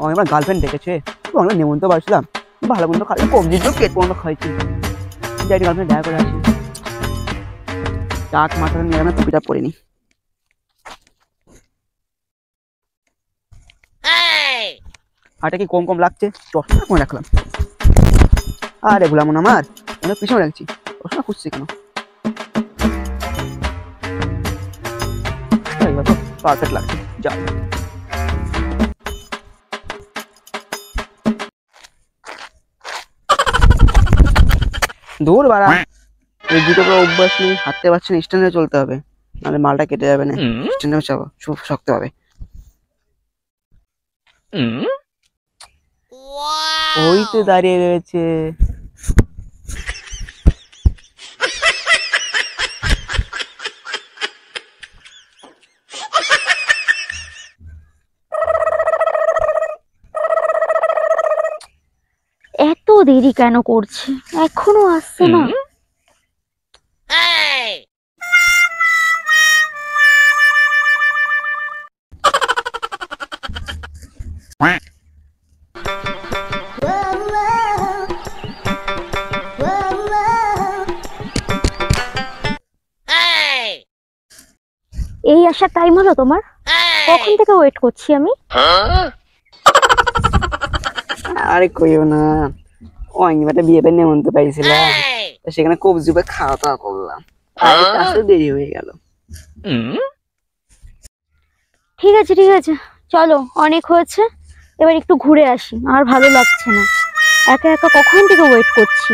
আমার গার্লফ্রেন্ড ডেকেছে, তো আমরা নেমন্ত পারছিলাম, ভালো মন্দ খাওয়া কবজি তো পেট পর্যন্ত খাইছি, যাই গার্লফ্রেন্ড দেখা করে আসি। চাট মাথাটা নিয়ে না টুপিটা পরিনি। হাটে কি কম কম লাগছে, চশমা মনে রাখলাম। আরে ভুলাম না আমার অনেক পিছনে রাখছি, চশমা খুঁজছি কেন? পারফেক্ট লাগছে, যাও। দূর বাড়া, এই দুটো করে অভ্যাস নেই, হাঁটতে পারছি না, স্ট্যান্ডে চলতে হবে, নাহলে মালটা কেটে যাবে না। স্ট্যান্ডে চাবো, শক্ত হবে। ওই তো দাঁড়িয়ে রয়েছে। এত দেরি কেন করছে, এখনো আসছে না? এই আসার টাইম হলো তোমার? কখন থেকে ওয়েট করছি আমি। আরে কইও না, অঙ্গিমাটা বিয়ে পেয়ে নেমন্ত পাইছিলাম, সেখানে কবজি করে খাওয়া দাওয়া করলাম, আসতে দেরি হয়ে গেল। ঠিক আছে ঠিক আছে, চলো অনেক হয়েছে, এবার একটু ঘুরে আসি, আর ভালো লাগছে না, একা একা কখন থেকে ওয়েট করছি।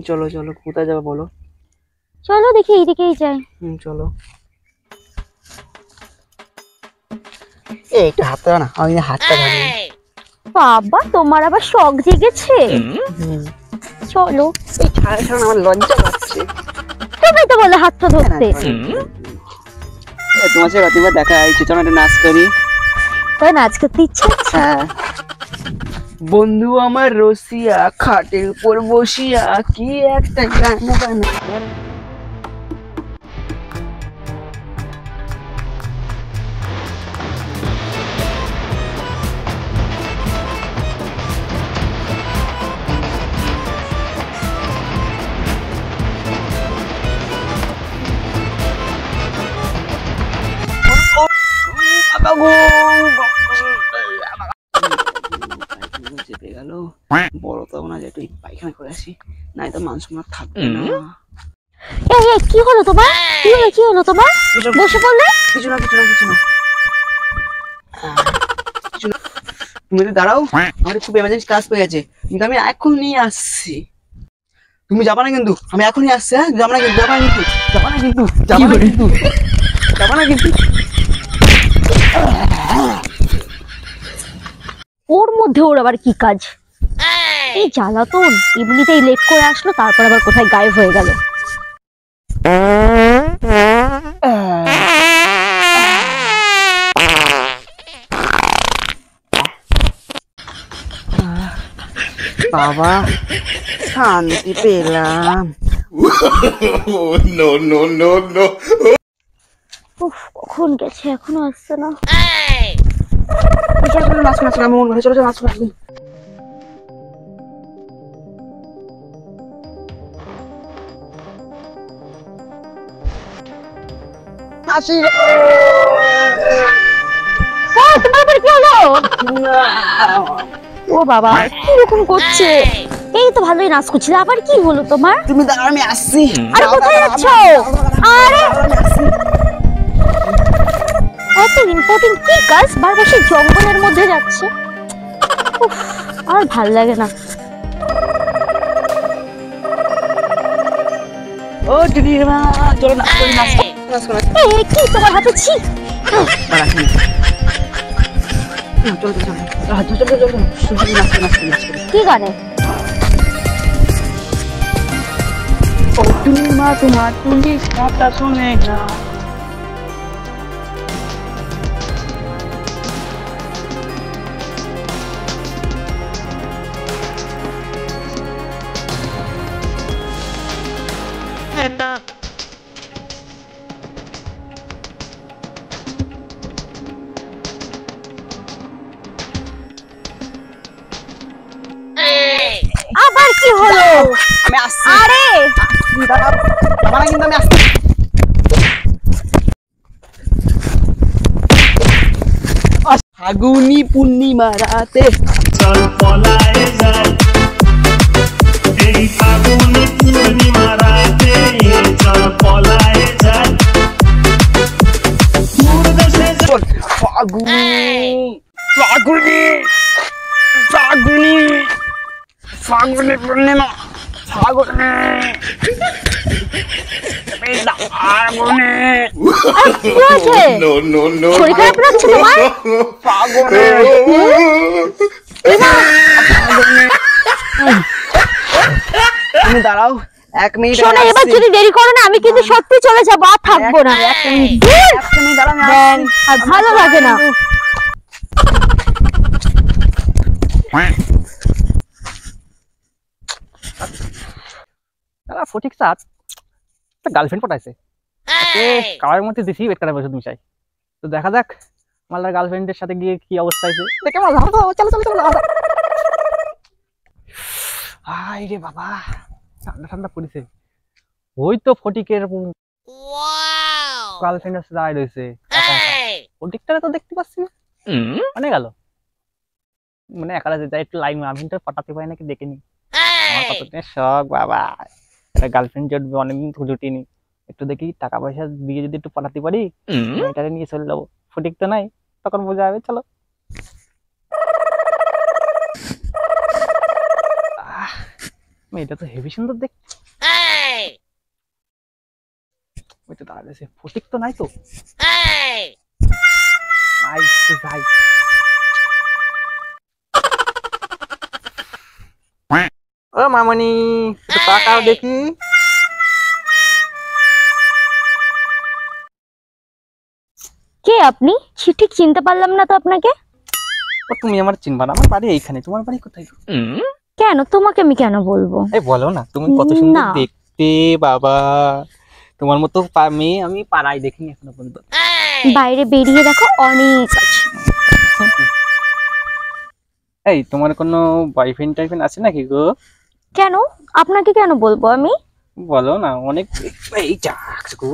চলো চলো, কোথায় যাবো বলো? চলো দেখি এইদিকেই যাই। চলো। একটু হাতটা না, আমি হাতটা ধরি। বাবা তোমার আবার শখ জেগেছে। চলো। এই ছাড়া ছাড়া আমার লজ্জা লাগছে। তুমি তো বলে হাতটা ধরতে। তোমার সাথে কতবার দেখা হয়েছে, চলো একটা নাচ করি। তাই নাচ করতে ইচ্ছে? হ্যাঁ। বন্ধু আমার রসিয়া, খাটের উপর বসিয়া কি একটা গান বানা। চেপে গেল, বড় তো না যে তুই পায়খানা করে আসি, নাই তো মান সম্মান থাকবে না। কি হলো তোমার? কি হলো তোমার? বসে পড়লে? কিছু না কিছু না কিছু না কিছু না, তুমি তো দাঁড়াও, আমার খুব এমার্জেন্সি কাজ পেয়ে গেছে, কিন্তু আমি এখন নিয়ে আসছি। তুমি যাবা না কিন্তু, আমি এখনই আসছি। হ্যাঁ যাবা না কিন্তু, যাবা না কিন্তু, যাবা না কিন্তু, যাবা না কিন্তু, যাবা না কিন্তু। ওর মধ্যে ওর আবার কি কাজ? এই জ্বালাতন, এমনিতেই লেট করে আসলো, তারপর আবার কোথায় গায়েব হয়ে গেল। বাবা শান্তি পেলাম। কখন গেছে, এখনো আসছে না। নাচ নাচ না, মন ভরে চলো নাচ নাচ। তোমার কি হলো? ও বাবা কিরকম করছে? এই তো ভালোই নাচ করছিল, আবার কি হলো তোমার? তুমি দাঁড়াও, আমি আসছি। আরে কোথায় যাচ্ছ? আরে এত ইম্পর্টেন্ট কি কাজ বারবার সেই জঙ্গলের মধ্যে যাচ্ছে? আর ভাল লাগে না। ও দিদিমা চলো নাচ করি, নাচ নাচ করি। এই কি তোমার হাতে? ছি দাঁড়া চলো চলো চলো চলো চলো নাচ নাচ নাচ করি। কি গানে? ও দিদিমা তোমার তুমি কথা শুনে না। আমি আসছি। আরে দাঁড়াও, যাবা না কিন্তু, আমি আসছি। ফাগুনি পূর্ণিমা রাতে চল পলায়ে যাই এই ফাগুনি পূর্ণিমা রাতে চল পলায়ে যাই দূর দেশে যাই ফাগুনি ফাগুনি ফাগুনি ফাগুনি পূর্ণিমা ফাগুনি ফাগুনি কি হয়েছে? শরীর খারাপ লাগছে তোমার? ফাগুনি তুমি দাঁড়াও 1 মিনিট। শোনো, এবার যদি দেরি করো না আমি কিন্তু সত্যি চলে যাবো, আর থাকবো না। আর ভালো লাগে না। ফটিক স্যার একটা গার্লফ্রেন্ড পটাইছে, কারের মধ্যে দেশি ওয়েট কাটার বসে মিশাই। তো দেখা যাক মালদার গার্লফ্রেন্ডের সাথে গিয়ে কি অবস্থা হয়েছে, দেখে মজা হবে। চলো চলো চলো। আই রে বাবা, ঠান্ডা ঠান্ডা পড়েছে। ওই তো ফটিকের গার্লফ্রেন্ডের সাথে দাঁড়ায় রয়েছে। ফটিকটারে তো দেখতে পাচ্ছি না, মানে গেল মানে একারা যেতে একটু লাইন আমিনটা পটাতে পারি নাকি দেখে নি। আমার কতদিনের শখ বাবা, একটা গার্লফ্রেন্ড জুটবে, অনেকদিন জুটিনি। একটু দেখি টাকা পয়সা দিয়ে যদি একটু পাঠাতে পারি, এটাকে নিয়ে চলে যাবো। ফটিক তো নাই, তখন বোঝা যাবে। চলো। মেয়েটা তো হেভি সুন্দর দেখতে। ওই তো দাঁড়াচ্ছে, ফটিক তো নাই তো। নাই তো যাই। ও মামনি, একটু তাকাও দেখি। কে আপনি? ঠিক চিনতে পারলাম না তো আপনাকে। ও তুমি আমার চিনবা না, আমার বাড়ি এইখানে। তোমার বাড়ি কোথায়? কেন? তোমাকে আমি কেন বলবো? এই বলো না, তুমি কত সুন্দর না। দেখতে বাবা। তোমার মতো মেয়ে আমি পাড়ায় দেখিনি এখনো পর্যন্ত। বাইরে বেরিয়ে দেখো, অনেক আছে। এই তোমার কোনো বয়ফ্রেন্ড টাইফ্রেন্ড আছে নাকি গো? কেন? আপনাকে কেন বলবো আমি? বলো না, অনেক। এই যাক গো,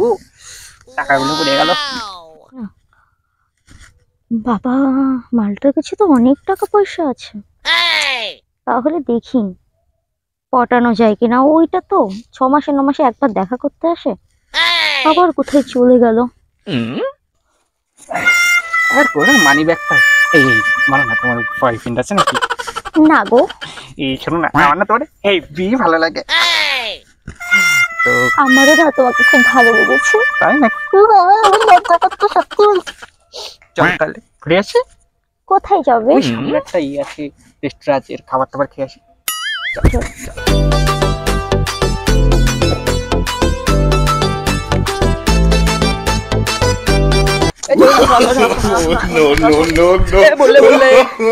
টাকাগুলো পড়ে গেল। বাবা, মালটার কাছে তো অনেক টাকা পয়সা আছে। তাহলে দেখি পটানো যায় কিনা। ওইটা তো 6 মাসে 9 মাসে একবার দেখা করতে আসে, আবার কোথায় চলে গেল। আর কোনো মানি ব্যাগটা। এই মানে না, তোমার বয়ফ্রেন্ড আছে নাকি? না গো। এই শোনো না, আমার না তোমার হেভি ভালো লাগে। তো আমারও না তোমাকে খুব ভালো লেগেছে। তাই নাকি? চল তাহলে ঘুরে আসি। কোথায় যাবে? ওই সামনে একটা আছে, রেস্টুরেন্ট আছে, খাবার টাবার খেয়ে আসি। বললে বললে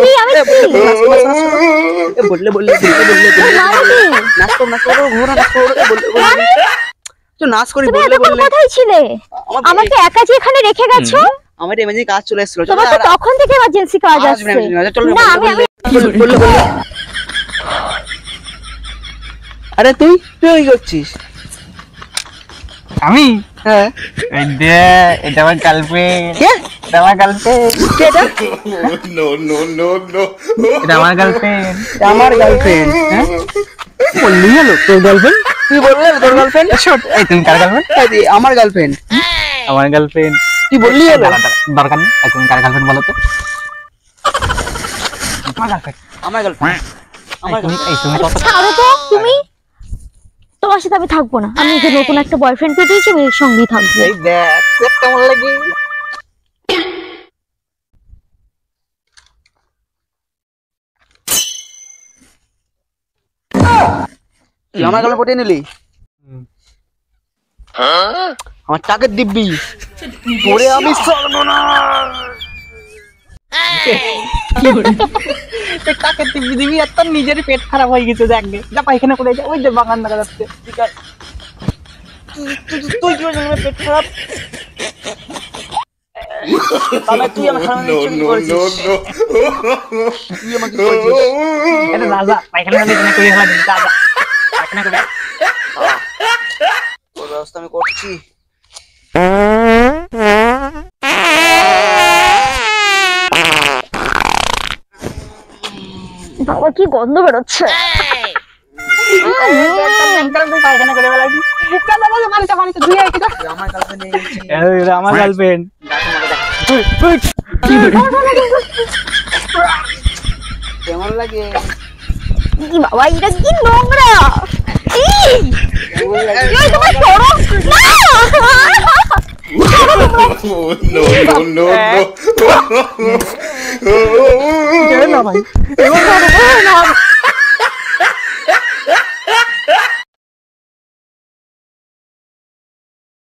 এই আমি বললে বললে নাচ করো নাচ করো, ঘোরা নাচ করো, বললে বললে তো নাচ করি। তুমি বললে এতক্ষণ বললে কোথায় ছিলে? আমাকে একা যে এখানে রেখে গেছো? আমার এমার্জেন্সি কাজ চলে এসেছিল। তোমার তো তখন থেকে এমার্জেন্সি কাজ আসছে। না আমি বললে বললে। আরে তুই তুই কি করছিস? আমি হ্যাঁ, এই দে, এটা আমার গার্লফ্রেন্ড। কে এটা আমার গার্লফ্রেন্ড। কে এটা? এটা আমার গার্লফ্রেন্ড। আমার গার্লফ্রেন্ড। হ্যাঁ, বললি হলো তোর গার্লফ্রেন্ড? তুই বললি হলো তোর গার্লফ্রেন্ড? এই তুমি কার গার্লফ্রেন্ড? আমার গার্লফ্রেন্ড। আমার গার্লফ্রেন্ড। তুই বললি হলো? দরকার নেই, তুমি কার গার্লফ্রেন্ড বলো তো। আমার গার্লফ্রেন্ড। আমার গার্লফ্রেন্ড। আমার এই তুমি কত ছাড়ো তো তুমি। তোমার সাথে আমি থাকবো না। আমি যে নতুন একটা বয়ফ্রেন্ড পেয়েছি, আমি এর সঙ্গেই থাকবো। এই দেখ কেমন লাগে। তুই আমার গালে পটিয়ে নিলি? আমার টাকের দিব্যি পরে আমি টাকে দিবি দিবি, আর তোর নিজের পেট খারাপ হয়ে গেছে। দেখ যা পায়খানা করে যা, ওই যে বাগান দেখা যাচ্ছে। তুই কি বলছিস পেট খারাপ? তাহলে তুই আমার খারাপ করেছিস। তুই আমাকে করেছিস। এটা না যা পায়খানা করে ফেলা, যা যা ওর ব্যবস্থা আমি করছি। বাবা কি গন্ধ বেরোচ্ছে। পায়খানা করে বেলাছি। আমার গার্লফ্রেন্ড এনেছি। আমার গার্লফ্রেন্ড। কেমন লাগে? কি বাবা এটা কি নোংরা। কেমন লাগে? এই তোমার সরম না। no, no, no. না ভাই।